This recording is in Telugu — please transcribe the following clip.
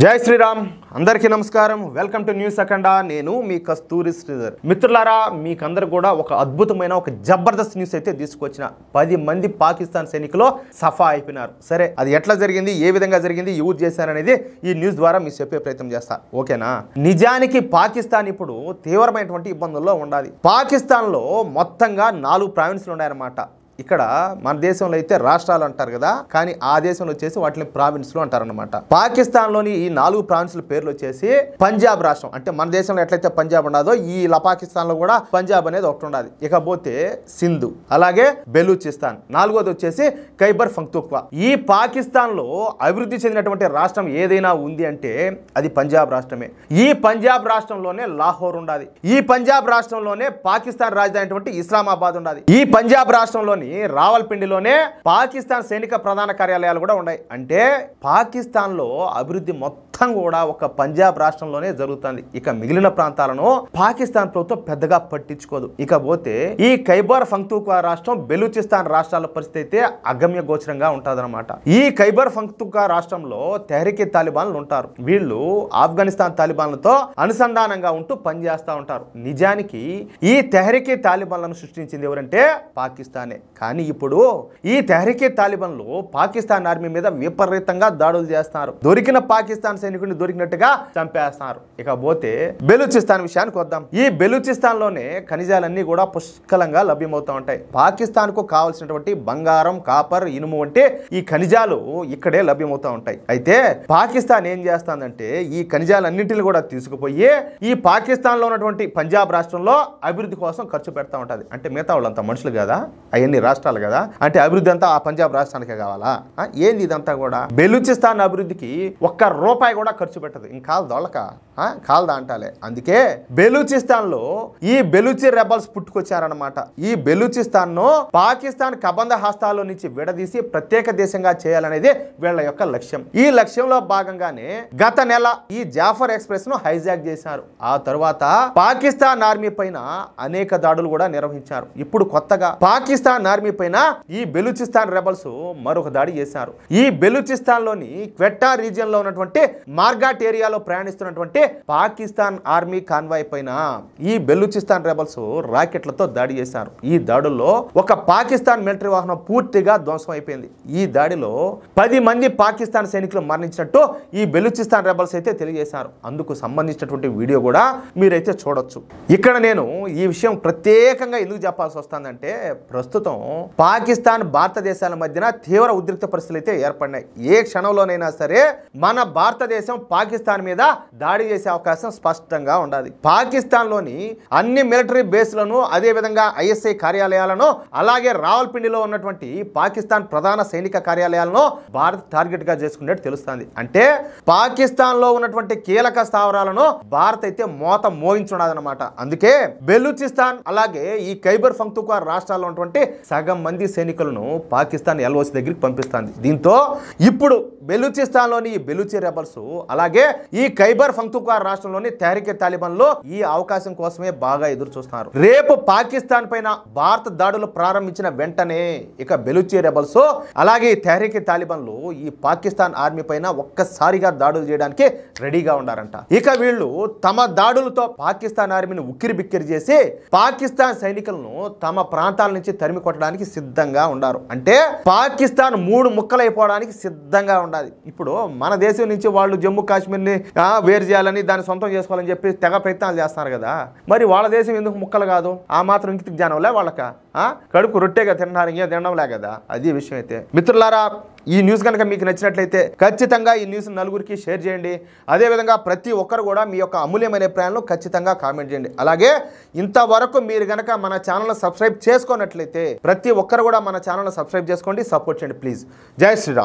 జై శ్రీరామ్ అందరికీ నమస్కారం వెల్కమ్ టు న్యూస్ అఖండ నేను మీ కస్తూరి శ్రీధర్ మిత్రులారా మీకందరూ కూడా ఒక అద్భుతమైన ఒక జబర్దస్త్ న్యూస్ అయితే తీసుకొచ్చిన 10 మంది పాకిస్తాన్ సైనికులు సఫా అయిపోయినారు సరే అది ఎట్లా జరిగింది ఏ విధంగా జరిగింది యూజ్ చేశారనేది ఈ న్యూస్ ద్వారా మీకు చెప్పే ప్రయత్నం చేస్తా ఓకేనా నిజానికి పాకిస్తాన్ ఇప్పుడు తీవ్రమైనటువంటి ఇబ్బందుల్లో ఉండాలి పాకిస్తాన్లో మొత్తంగా 4 ప్రావిన్స్లు ఉన్నాయన్నమాట ఇక్కడ మన దేశంలో అయితే రాష్ట్రాలు అంటారు కదా కానీ ఆ దేశంలో వచ్చేసి వాటిని ప్రావిన్స్లు అంటారన్నమాట పాకిస్తాన్లోని ఈ 4 ప్రావిన్స్ల పేర్లు వచ్చేసి పంజాబ్ రాష్ట్రం అంటే మన దేశంలో ఎట్లయితే పంజాబ్ ఉండదో ఈ పాకిస్తాన్లో కూడా పంజాబ్ అనేది ఒకటి ఉండాలి ఇకపోతే సింధు అలాగే బెలూచిస్తాన్ 4వది వచ్చేసి ఖైబర్ పఖ్తూన్ఖ్వా ఈ పాకిస్తాన్లో అభివృద్ధి చెందినటువంటి రాష్ట్రం ఏదైనా ఉంది అంటే అది పంజాబ్ రాష్ట్రమే ఈ పంజాబ్ రాష్ట్రంలోనే లాహోర్ ఉండాలి ఈ పంజాబ్ రాష్ట్రంలోనే పాకిస్తాన్ రాజధాని ఇస్లామాబాద్ ఉండాలి ఈ పంజాబ్ రాష్ట్రంలోని రావల్పిండిలోనే పాకిస్తాన్ సైనిక ప్రధాన కార్యాలయాలు కూడా ఉన్నాయి అంటే పాకిస్తాన్లో అభివృద్ధి మొత్తం కూడా ఒక పంజాబ్ రాష్ట్రంలోనే జరుగుతుంది ఇక మిగిలిన ప్రాంతాలను పాకిస్తాన్ ప్రభుత్వం పెద్దగా పట్టించుకోదు ఇకపోతే ఈ ఖైబర్ పఖ్తూన్ఖ్వా రాష్ట్రం బెలూచిస్తాన్ రాష్ట్రాల పరిస్థితి అయితే అగమ్య గోచరంగా ఉంటుందన్నమాట ఈ ఖైబర్ పఖ్తూన్ఖ్వా రాష్ట్రంలో తెహ్రీకే తాలిబాన్లు ఉంటారు వీళ్ళు ఆఫ్ఘనిస్తాన్ తాలిబాన్లతో అనుసంధానంగా ఉంటూ పనిచేస్తూ ఉంటారు నిజానికి ఈ తెహ్రీకే తాలిబాన్లను సృష్టించింది ఎవరంటే పాకిస్తానే కానీ ఇప్పుడు ఈ తెహ్రీకే తాలిబాన్లు పాకిస్తాన్ ఆర్మీ మీద విపరీతంగా దాడులు చేస్తున్నారు దొరికిన పాకిస్తాన్ సైనికుడిని దొరికినట్టుగా చంపేస్తున్నారు ఇకపోతే బెలూచిస్తాన్ విషయానికి వద్దాం ఈ బెలూచిస్తాన్ లోనే ఖనిజాలన్నీ కూడా పుష్కలంగా లభ్యమవుతూ ఉంటాయి పాకిస్తాన్ కు కావాల్సినటువంటి బంగారం కాపర్ ఇనుము వంటి ఈ ఖనిజాలు ఇక్కడే లభ్యమవుతూ ఉంటాయి అయితే పాకిస్తాన్ ఏం చేస్తుందంటే ఈ ఖనిజాలన్నింటిని కూడా తీసుకుపోయి ఈ పాకిస్తాన్ లో ఉన్నటువంటి పంజాబ్ రాష్ట్రంలో అభివృద్ధి కోసం ఖర్చు పెడతా ఉంటది అంటే మిగతా వాళ్ళంతా మనుషులు కదా అవన్నీ రాష్ట్రాలు కదా అంటే అభివృద్ధి అంతా ఆ పంజాబ్ రాష్ట్రానికే కావాలా ఏంది ఇదంతా కూడా బెలూచిస్తాన్ అభివృద్ధికి ₹1 కూడా ఖర్చు పెట్టదు ఇంకా దొళ్ళక కాల్దా అంటాలే అందుకే బెలూచిస్తాన్ లో ఈ బెలూచి రెబల్స్ పుట్టుకొచ్చారనమాట ఈ బెలూచిస్తాన్ ను పాకిస్తాన్ కబంధ హస్తాల్లో నుంచి విడదీసి ప్రత్యేక దేశంగా చేయాలనేది వీళ్ళ యొక్క లక్ష్యం ఈ లక్ష్యంలో భాగంగానే గత నెల ఈ జాఫర్ ఎక్స్ప్రెస్ ను హైజాక్ చేశారు ఆ తరువాత పాకిస్తాన్ ఆర్మీ పైన అనేక దాడులు కూడా నిర్వహించారు ఇప్పుడు కొత్తగా పాకిస్తాన్ ఆర్మీ పైన ఈ బెలూచిస్తాన్ రెబల్స్ మరొక దాడి చేశారు ఈ బెలూచిస్తాన్ లోని క్వెట్టా రీజియన్ లో ఉన్నటువంటి మార్గాట్ ఏరియాలో ప్రయాణిస్తున్నటువంటి పాకిస్తాన్ ఆర్మీ కాన్వాయ్ పైన ఈ బెలూచిస్తాన్ రెబల్స్ రాకెట్లతో దాడి చేశారు ఈ దాడుల్లో ఒక పాకిస్తాన్ మిలిటరీ వాహనం పూర్తిగా ధ్వంసం అయిపోయింది ఈ దాడిలో 10 మంది పాకిస్తాన్ సైనికులు మరణించినట్టు ఈ బెలూచిస్తాన్ రెబల్స్ అయితే తెలియజేశారు అందుకు సంబంధించినటువంటి వీడియో కూడా మీరైతే చూడొచ్చు ఇక్కడ నేను ఈ విషయం ప్రత్యేకంగా ఎందుకు చెప్పాల్సి వస్తుందంటే ప్రస్తుతం పాకిస్తాన్ భారతదేశాల మధ్యన తీవ్ర ఉద్రిక్త పరిస్థితులు అయితే ఏర్పడినాయి ఏ క్షణంలోనైనా సరే మన భారతదేశం పాకిస్తాన్ మీద దాడి చేసే అవకాశం స్పష్టంగా ఉండాలి పాకిస్తాన్ లోని అన్ని మిలిటరీ బేస్లను అదే విధంగా ఐఎస్ఐ కార్యాలయాలను అలాగే రావల్పిండిలో ఉన్నటువంటి పాకిస్తాన్ ప్రధాన సైనిక కార్యాలయాలను భారత్ టార్గెట్ గా చేసుకున్నట్టు తెలుస్తుంది అంటే పాకిస్తాన్ లో ఉన్నటువంటి కీలక స్థావరాలను భారత్ అయితే మోత మోగించున్నదన్నమాట అందుకే బెలూచిస్తాన్ అలాగే ఈ ఖైబర్ పఖ్తూన్ఖ్వా రాష్ట్రాల్లో ఉన్నటువంటి సగం మంది సైనికులను పాకిస్తాన్ ఎల్ఓసి దగ్గరికి పంపిస్తుంది దీంతో ఇప్పుడు బెలూచిస్తాన్ లోని బెలూచి రెబల్స్ అలాగే ఈ ఖైబర్ పఖ్తూన్ఖ్వా రాష్ట్రంలోని తెహ్రీకే తాలిబాన్లు ఈ అవకాశం కోసమే బాగా ఎదురు చూస్తున్నారు రేపు పాకిస్తాన్ పైన భారత దాడులు ప్రారంభించిన వెంటనే ఇక బెలూచి రెబల్స్ అలాగే తెహ్రీకే తాలిబాన్లు ఈ పాకిస్తాన్ ఆర్మీ పైన ఒక్కసారిగా దాడులు చేయడానికి రెడీగా ఉన్నారంట ఇక వీళ్ళు తమ దాడులతో పాకిస్తాన్ ఆర్మీని ఉక్కిరి బిక్కిరి చేసి పాకిస్తాన్ సైనికులను తమ ప్రాంతాల నుంచి తరిమి కొట్టడానికి సిద్ధంగా ఉన్నారు అంటే పాకిస్తాన్ 3 ముక్కలైపోవడానికి సిద్ధంగా ఉండాలి ఇప్పుడు మన దేశం నుంచి వాళ్ళు జమ్మూ కాశ్మీర్ని వేరు చేయాలని దాన్ని సొంతం చేసుకోవాలని చెప్పి తెగ ప్రయత్నాలు చేస్తున్నారు కదా మరి వాళ్ళ దేశం ఎందుకు ముక్కలు కాదు ఆ మాత్రం ఇంకిత జ్ఞానంలే వాళ్ళక కడుపు రొట్టెగా తింటున్నారు ఇంకా తినడంలే కదా అది విషయం అయితే మిత్రులారా ఈ న్యూస్ కనుక మీకు నచ్చినట్లయితే ఖచ్చితంగా ఈ న్యూస్ నలుగురికి షేర్ చేయండి అదేవిధంగా ప్రతి ఒక్కరు కూడా మీ యొక్క అమూల్యమైన అభిప్రాయాలను ఖచ్చితంగా కామెంట్ చేయండి అలాగే ఇంతవరకు మీరు కనుక మన ఛానల్ సబ్స్క్రైబ్ చేసుకున్నట్లయితే ప్రతి ఒక్కరు కూడా మన ఛానల్ సబ్స్క్రైబ్ చేసుకోండి సపోర్ట్ చేయండి ప్లీజ్ జై శ్రీరామ్